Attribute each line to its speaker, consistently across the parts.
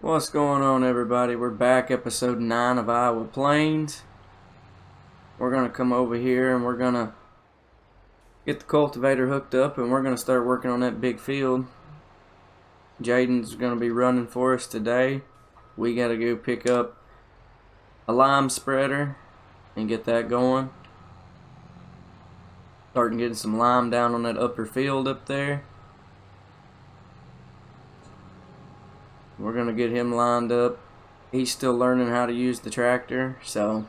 Speaker 1: What's going on, everybody? We're back, episode 9 of Iowa Plains. We're going to come over here and we're going to get the cultivator hooked up and we're going to start working on that big field. Jaden's going to be running for us today. We got to go pick up a lime spreader and get that going. Starting getting some lime down on that upper field up there. We're going to get him lined up. He's still learning how to use the tractor, so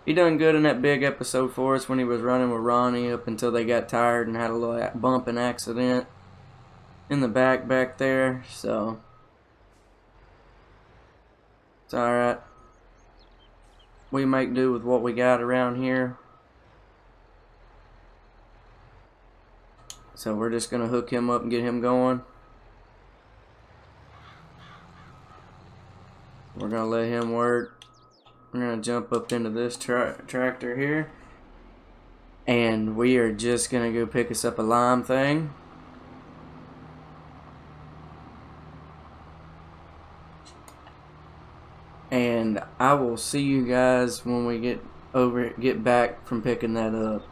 Speaker 1: he done good in that big episode for us when he was running with Ronnie up until they got tired and had a little bumping accident in the back there, so it's alright. We make do with what we got around here. So we're just going to hook him up and get him going. We're going to let him work. We're going to jump up into this tractor here. And we are just going to go pick us up a lime thing. And I will see you guys when we get back from picking that up.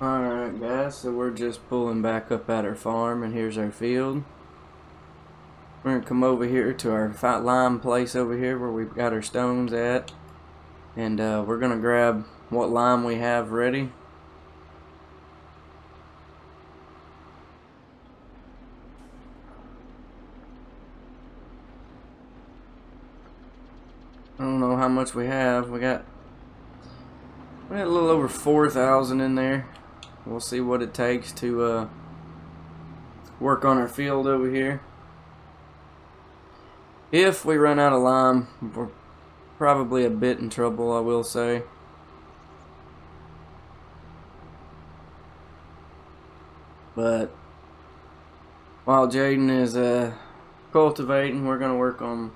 Speaker 1: Alright guys, so we're just pulling back up at our farm and here's our field. We're going to come over here to our lime place over here where we've got our stones at. And we're going to grab what lime we have ready. I don't know how much we have. We got a little over 4,000 in there. We'll see what it takes to work on our field over here. If we run out of lime, we're probably a bit in trouble, I will say. But while Jaden is cultivating, we're going to work on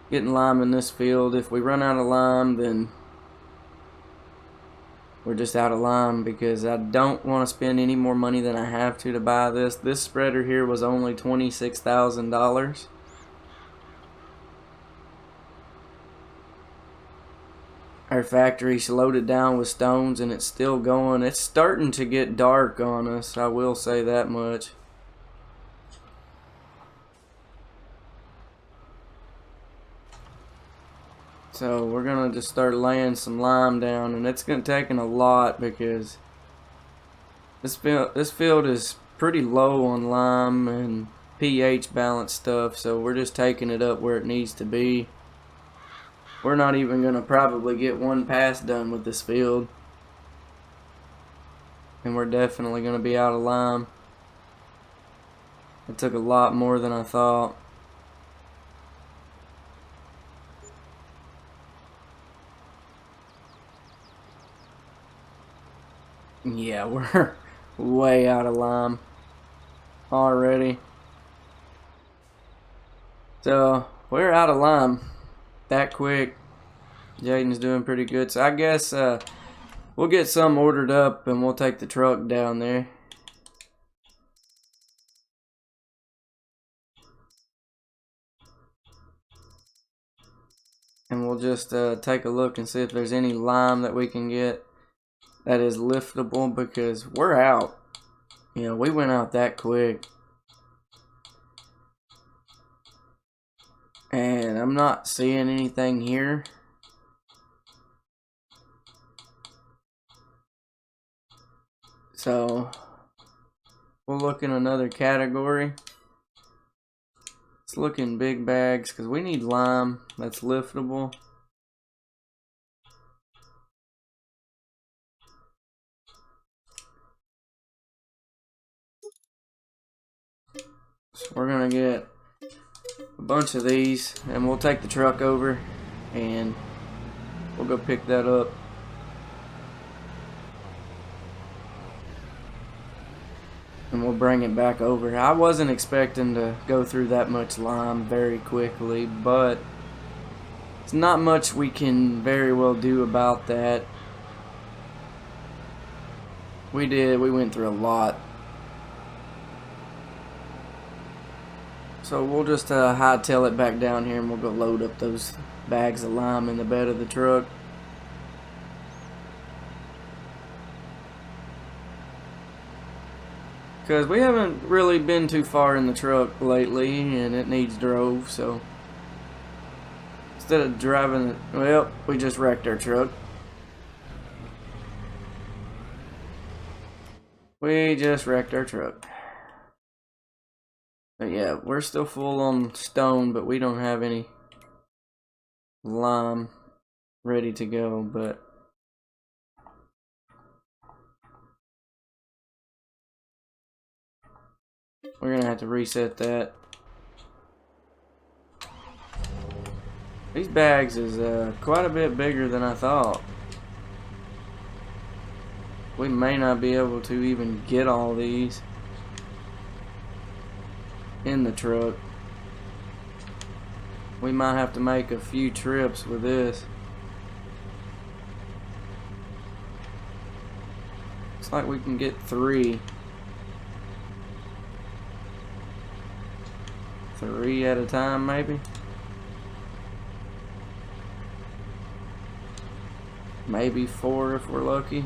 Speaker 1: getting lime in this field. If we run out of lime, then we're just out of lime because I don't want to spend any more money than I have to buy this. This spreader here was only $26,000. Our factory's loaded down with stones and it's still going. It's starting to get dark on us, I will say that much. So we're gonna just start laying some lime down, and it's gonna take a lot because this field is pretty low on lime and pH balance stuff. So we're just taking it up where it needs to be. We're not even gonna probably get one pass done with this field, and we're definitely gonna be out of lime. It took a lot more than I thought. Yeah, we're way out of lime already. It's we're out of lime that quick. Jaden's doing pretty good. So I guess we'll get some ordered up and we'll take the truck down there. And we'll just take a look and see if there's any lime that we can get that is liftable, because we're out. You know, we went out that quick. And I'm not seeing anything here. So we'll look in another category. Let's look in big bags because we need lime that's liftable. So we're gonna get a bunch of these and we'll take the truck over and we'll go pick that up. And we'll bring it back over. I wasn't expecting to go through that much lime very quickly, but it's not much we can very well do about that. We went through a lot. So we'll just hightail it back down here and we'll go load up those bags of lime in the bed of the truck. Because we haven't really been too far in the truck lately and it needs drove, so instead of driving it, well, we just wrecked our truck. We just wrecked our truck. But yeah, we're still full on stone, but we don't have any lime ready to go, but we're gonna have to reset that. These bags is quite a bit bigger than I thought. We may not be able to even get all these in the truck. We might have to make a few trips with this. Looks like we can get 3. 3 at a time, maybe. Maybe 4 if we're lucky.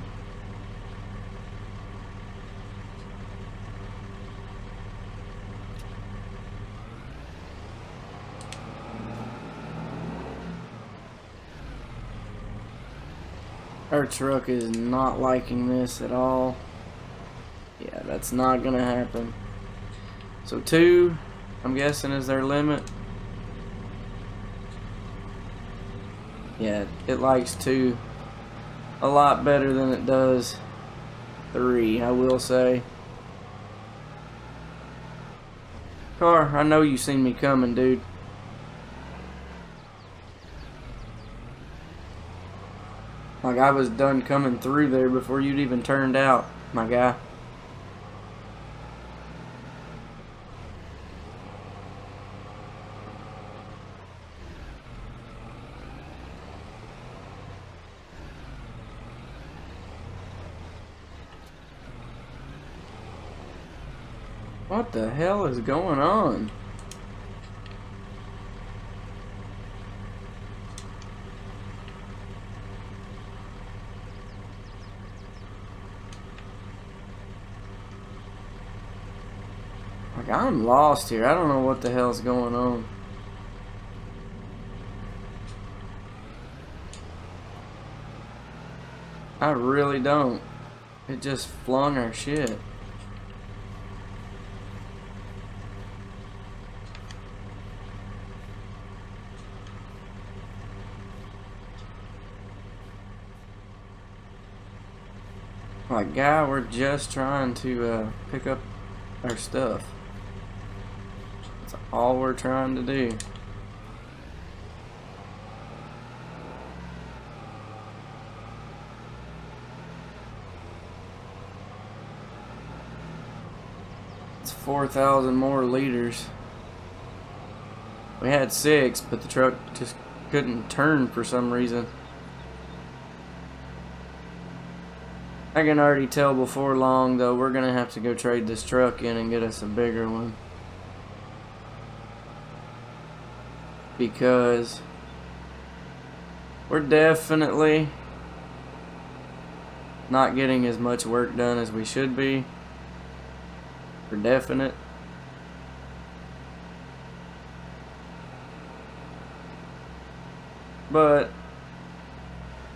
Speaker 1: Our truck is not liking this at all. Yeah, that's not gonna happen. So 2, I'm guessing, is their limit. Yeah, it likes 2 a lot better than it does 3, I will say. Car, I know you seen me coming, dude. Like, I was done coming through there before you'd even turned out, my guy. What the hell is going on? Like, I'm lost here. I don't know what the hell's going on. I really don't. It just flung our shit. Like, guy, we're just trying to pick up our stuff. That's all we're trying to do. It's 4,000 more liters. We had 6, but the truck just couldn't turn for some reason. I can already tell before long, though, we're going to have to go trade this truck in and get us a bigger one. Because we're definitely not getting as much work done as we should be. For definite. But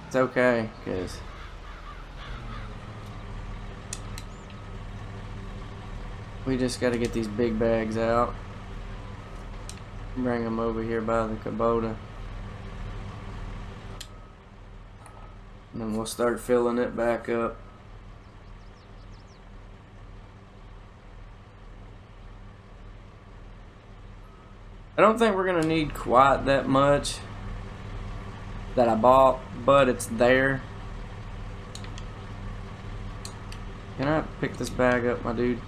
Speaker 1: it's okay, because we just got to get these big bags out. Bring them over here by the Kubota. And then we'll start filling it back up. I don't think we're going to need quite that much that I bought, but it's there. Can I pick this bag up, my dude?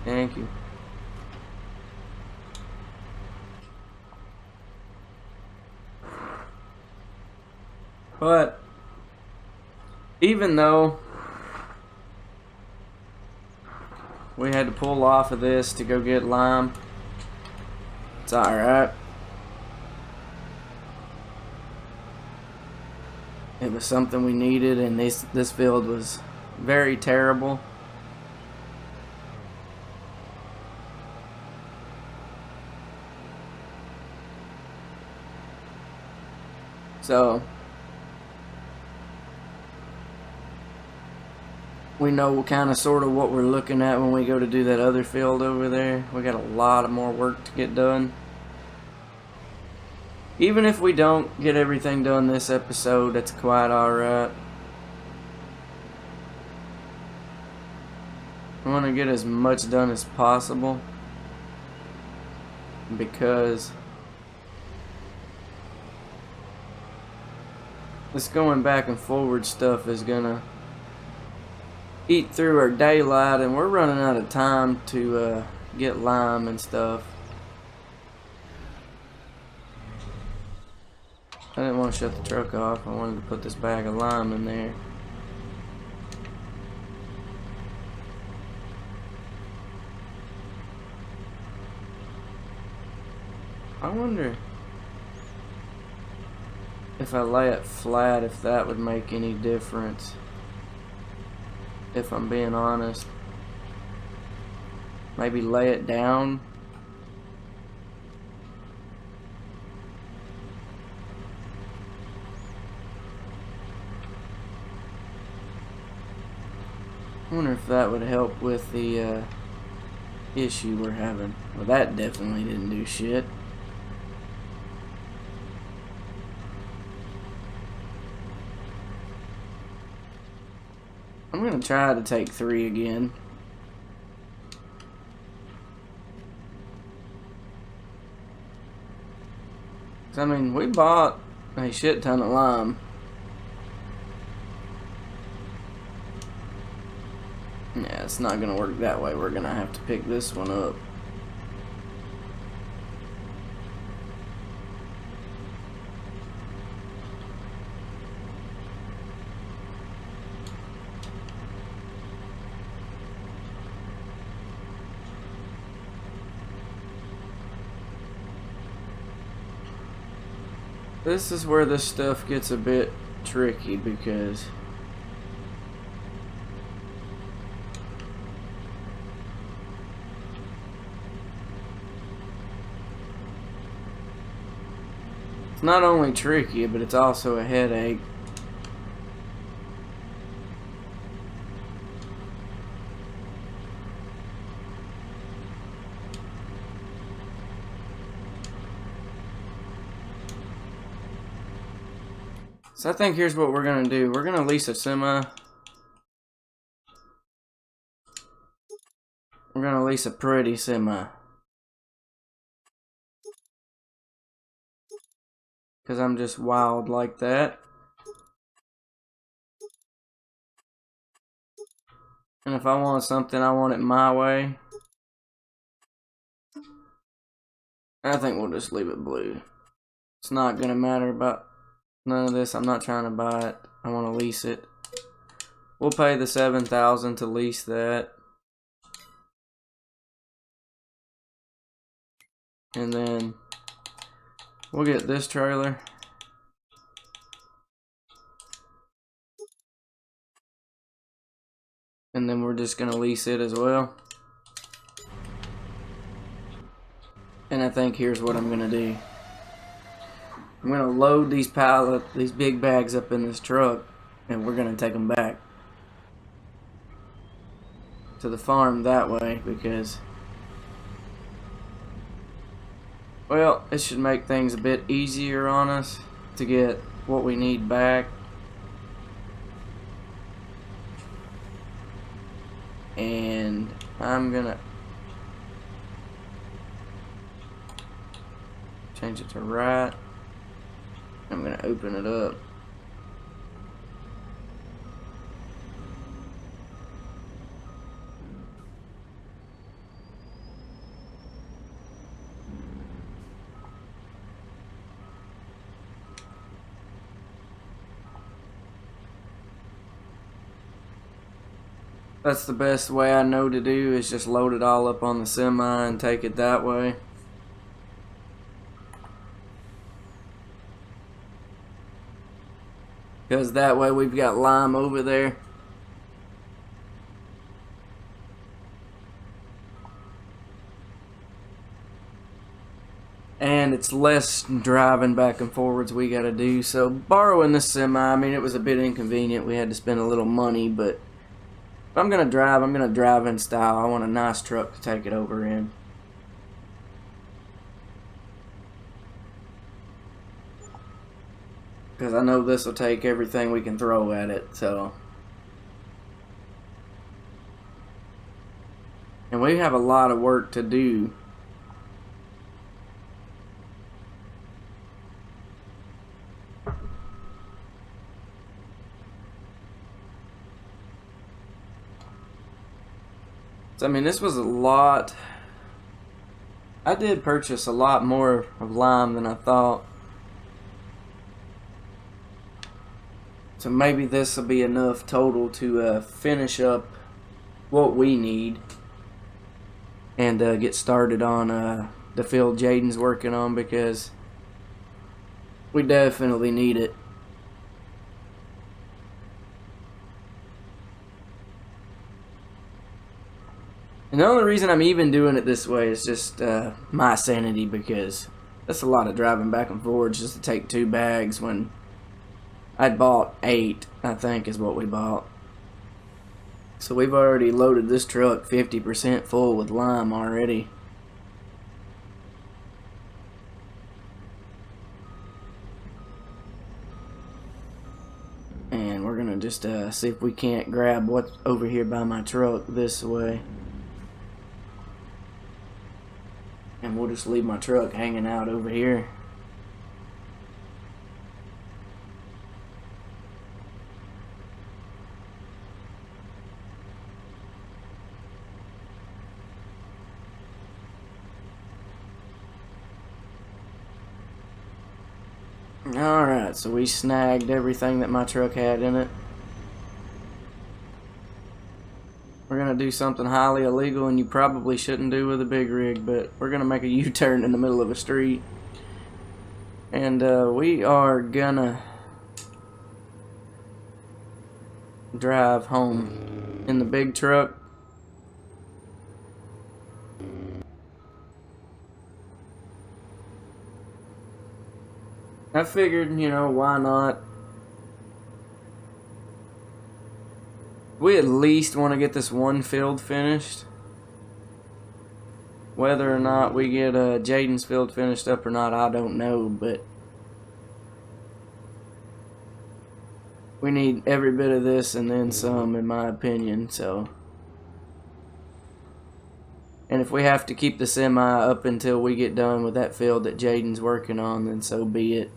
Speaker 1: Thank you. But even though we had to pull off of this to go get lime, it's alright. It was something we needed, and this field was very terrible. So we know kind of sort of what we're looking at when we go to do that other field over there. We got a lot of more work to get done. Even if we don't get everything done this episode, that's quite alright. I want to get as much done as possible, because this going back and forward stuff is gonna eat through our daylight, and we're running out of time to get lime and stuff. I didn't want to shut the truck off. I wanted to put this bag of lime in there. I wonder if I lay it flat, if that would make any difference. If I'm being honest. Maybe lay it down. I wonder if that would help with the issue we're having. Well, that definitely didn't do shit. I'm gonna try to take 3 again. I mean, we bought a shit ton of lime. Yeah, it's not gonna work that way. We're gonna have to pick this one up. This is where this stuff gets a bit tricky, because it's not only tricky, but it's also a headache. So I think here's what we're gonna do. We're gonna lease a semi. We're gonna lease a pretty semi. Because I'm just wild like that. And if I want something, I want it my way. I think we'll just leave it blue. It's not gonna matter about none of this. I'm not trying to buy it. I want to lease it. We'll pay the $7,000 to lease that. And then we'll get this trailer. And then we're just going to lease it as well. And I think here's what I'm going to do. I'm going to load these big bags up in this truck, and we're going to take them back to the farm that way because, well, it should make things a bit easier on us to get what we need back. And I'm gonna change it to right. I'm gonna open it up. That's the best way I know to do, is just load it all up on the semi and take it that way. Because that way we've got lime over there. And it's less driving back and forwards we gotta do. So borrowing this semi, I mean, it was a bit inconvenient. We had to spend a little money, but if I'm gonna drive in style. I want a nice truck to take it over in. Because I know this will take everything we can throw at it, so. And we have a lot of work to do. So, I mean, this was a lot. I did purchase a lot more of lime than I thought. So maybe this will be enough total to finish up what we need and get started on the field Jaden's working on, because we definitely need it. And the only reason I'm even doing it this way is just my sanity, because that's a lot of driving back and forwards just to take 2 bags when I'd bought 8, I think is what we bought. So we've already loaded this truck 50% full with lime already. And we're gonna just see if we can't grab what's over here by my truck this way. And we'll just leave my truck hanging out over here. Alright, so we snagged everything that my truck had in it. We're going to do something highly illegal and you probably shouldn't do with a big rig, but we're going to make a U-turn in the middle of a street. And we are going to drive home in the big truck. I figured, you know, why not? We at least want to get this one field finished. Whether or not we get Jaden's field finished up or not, I don't know, but we need every bit of this and then some, in my opinion. So, and if we have to keep the semi up until we get done with that field that Jaden's working on, then so be it.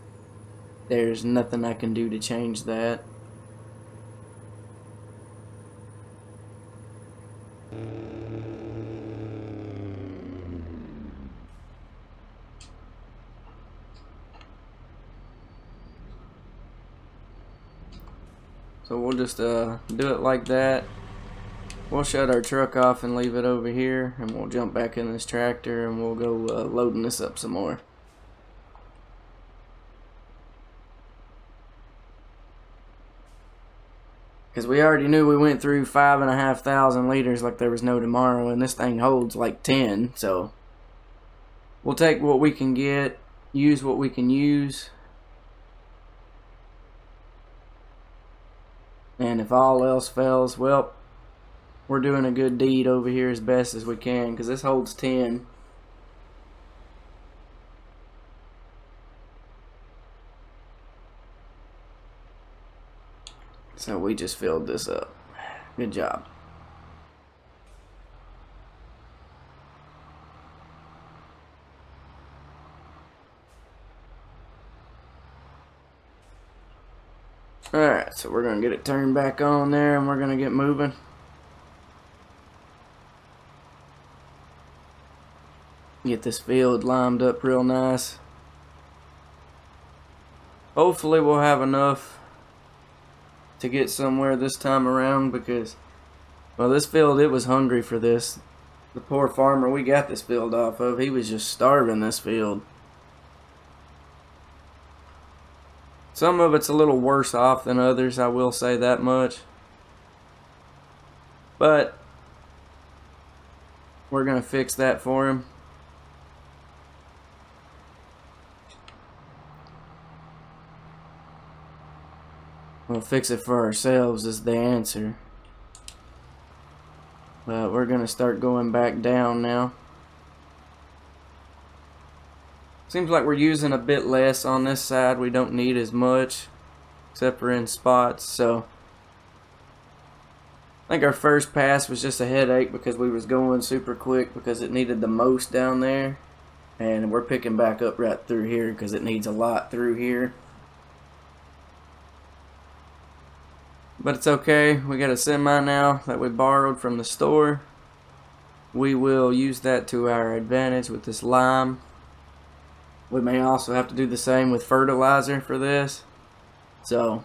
Speaker 1: There's nothing I can do to change that. So we'll just do it like that. We'll shut our truck off and leave it over here, and we'll jump back in this tractor and we'll go loading this up some more. Because we already knew we went through 5,500 liters like there was no tomorrow, and this thing holds like 10, so we'll take what we can get, use what we can use, and if all else fails, well, we're doing a good deed over here as best as we can, because this holds 10. So we just filled this up. Good job. Alright, so we're going to get it turned back on there, and we're going to get moving. Get this field limed up real nice. Hopefully we'll have enough to get somewhere this time around, because, well, this field, it was hungry for this. The poor farmer we got this field off of, he was just starving this field. Some of it's a little worse off than others, I will say that much. But we're going to fix that for him. We'll fix it for ourselves is the answer. But we're going to start going back down now. Seems like we're using a bit less on this side. We don't need as much, except for in spots. So I think our first pass was just a headache because we was going super quick because it needed the most down there. And we're picking back up right through here because it needs a lot through here. But it's okay. We got a semi now that we borrowed from the store. We will use that to our advantage with this lime. We may also have to do the same with fertilizer for this. So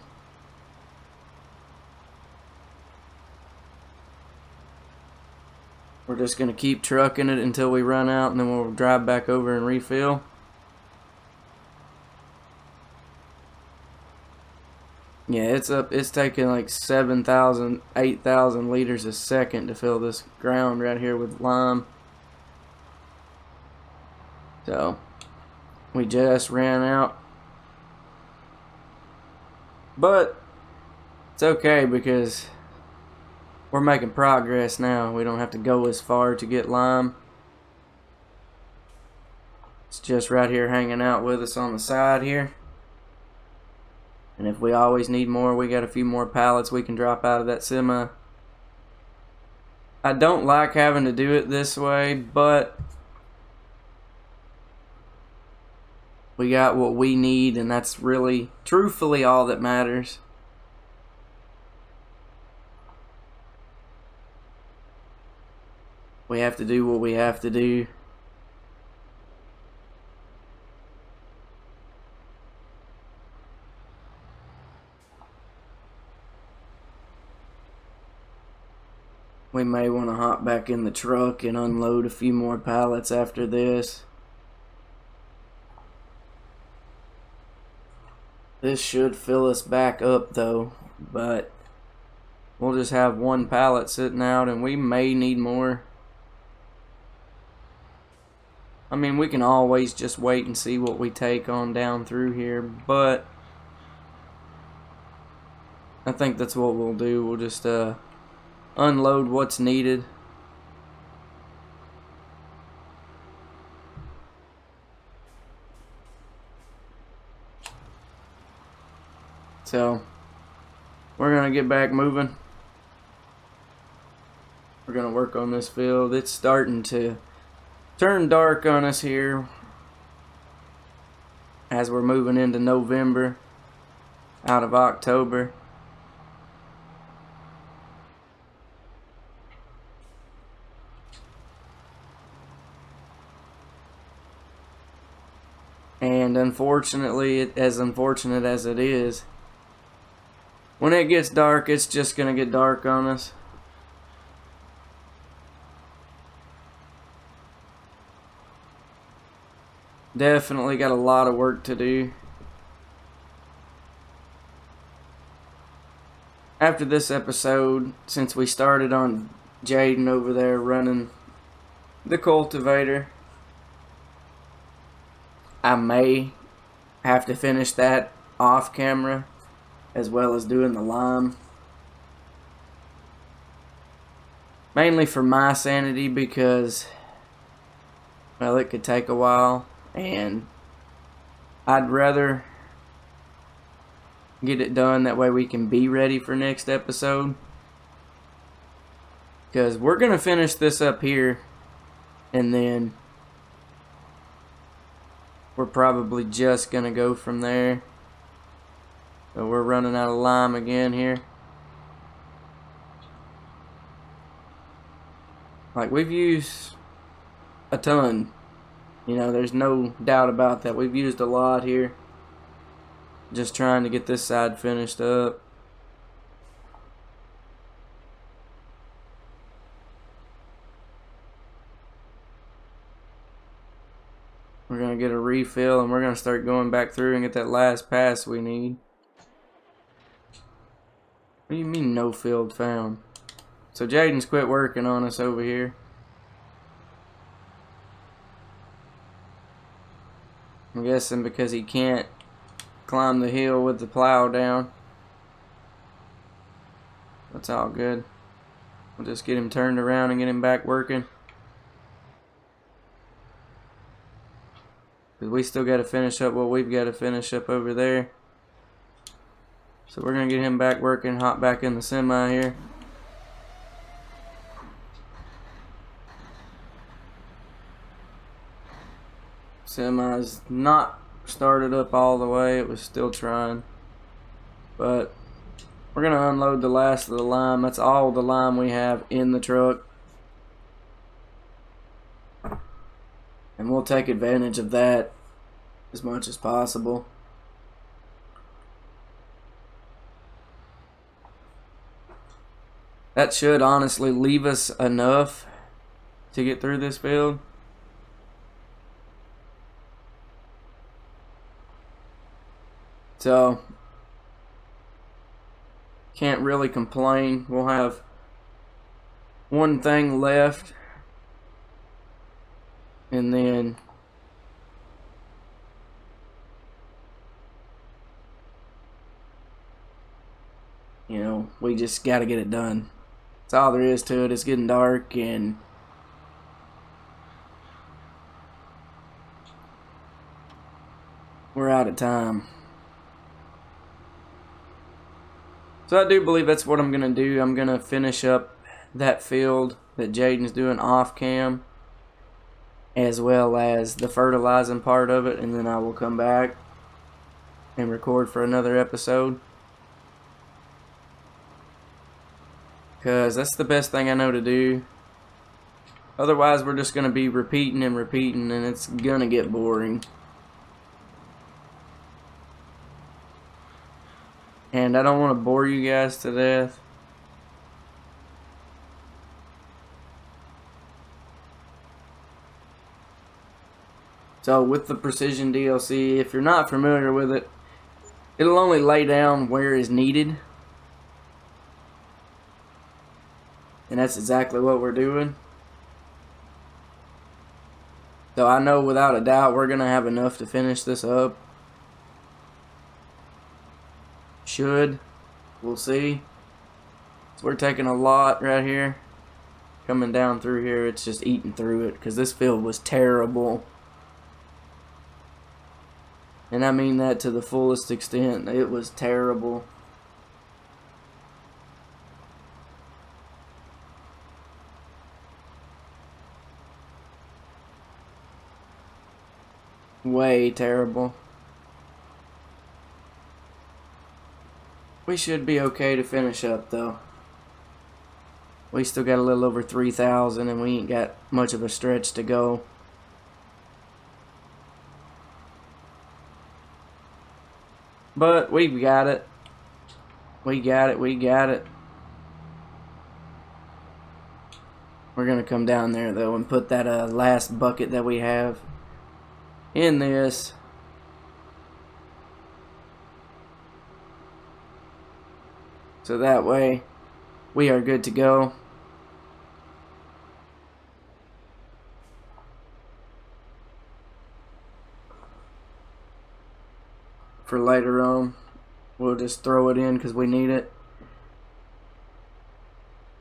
Speaker 1: we're just going to keep trucking it until we run out, and then we'll drive back over and refill. Yeah, it's taking like 7,000, 8,000 liters a second to fill this ground right here with lime. So we just ran out. But it's okay because we're making progress now. We don't have to go as far to get lime. It's just right here hanging out with us on the side here. And if we always need more, we got a few more pallets we can drop out of that semi. I don't like having to do it this way, but we got what we need, and that's really, truthfully, all that matters. We have to do what we have to do. We may want to hop back in the truck and unload a few more pallets after this. This should fill us back up though, but we'll just have one pallet sitting out, and we may need more. I mean, we can always just wait and see what we take on down through here, but I think that's what we'll do. We'll just unload what's needed. So we're gonna get back moving. We're gonna work on this field. It's starting to turn dark on us here as we're moving into November out of October. And unfortunately, as unfortunate as it is, when it gets dark, it's just gonna get dark on us. Definitely got a lot of work to do. After this episode, since we started on Jaden over there running the cultivator, I may have to finish that off camera as well as doing the lime. Mainly for my sanity, because, well, it could take a while, and I'd rather get it done, that way we can be ready for next episode. Because we're going to finish this up here, and then we're probably just going to go from there. So we're running out of lime again here. Like, we've used a ton. You know, there's no doubt about that. We've used a lot here. Just trying to get this side finished up. We're going to get a refill, and we're going to start going back through and get that last pass we need. What do you mean no field found? So Jaden's quit working on us over here. I'm guessing because he can't climb the hill with the plow down. That's all good. We'll just get him turned around and get him back working. Because we still got to finish up what we've got to finish up over there. So we're going to get him back working, hop back in the semi here. Semi's not started up all the way, it was still trying. But we're going to unload the last of the lime. That's all the lime we have in the truck. And we'll take advantage of that as much as possible. That should honestly leave us enough to get through this field. So, can't really complain. We'll have one thing left, and then you know, we just got to get it done. That's all there is to it. It's getting dark, and we're out of time. So I do believe that's what I'm going to do. I'm going to finish up that field that Jaden's doing off cam, as well as the fertilizing part of it, and then I will come back and record for another episode. Because that's the best thing I know to do. Otherwise, we're just going to be repeating and repeating, and it's going to get boring. And I don't want to bore you guys to death. So with the Precision DLC, if you're not familiar with it, it'll only lay down where is needed. And that's exactly what we're doing. So I know without a doubt we're going to have enough to finish this up. Should. We'll see. So we're taking a lot right here. Coming down through here, it's just eating through it, because this field was terrible. And I mean that to the fullest extent. It was terrible. Way terrible. We should be okay to finish up, though. We still got a little over 3,000, and we ain't got much of a stretch to go. But we've got it. We got it. We got it. We're going to come down there, though, and put that last bucket that we have in this. So that way, we are good to go. For later on, we'll just throw it in because we need it.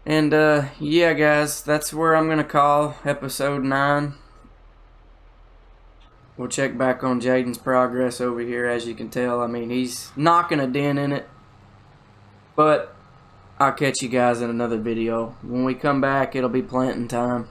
Speaker 1: And yeah, guys, that's where I'm gonna call episode 9. We'll check back on Jaden's progress over here. As you can tell, I mean, he's knocking a dent in it. But I'll catch you guys in another video. When we come back, it'll be planting time.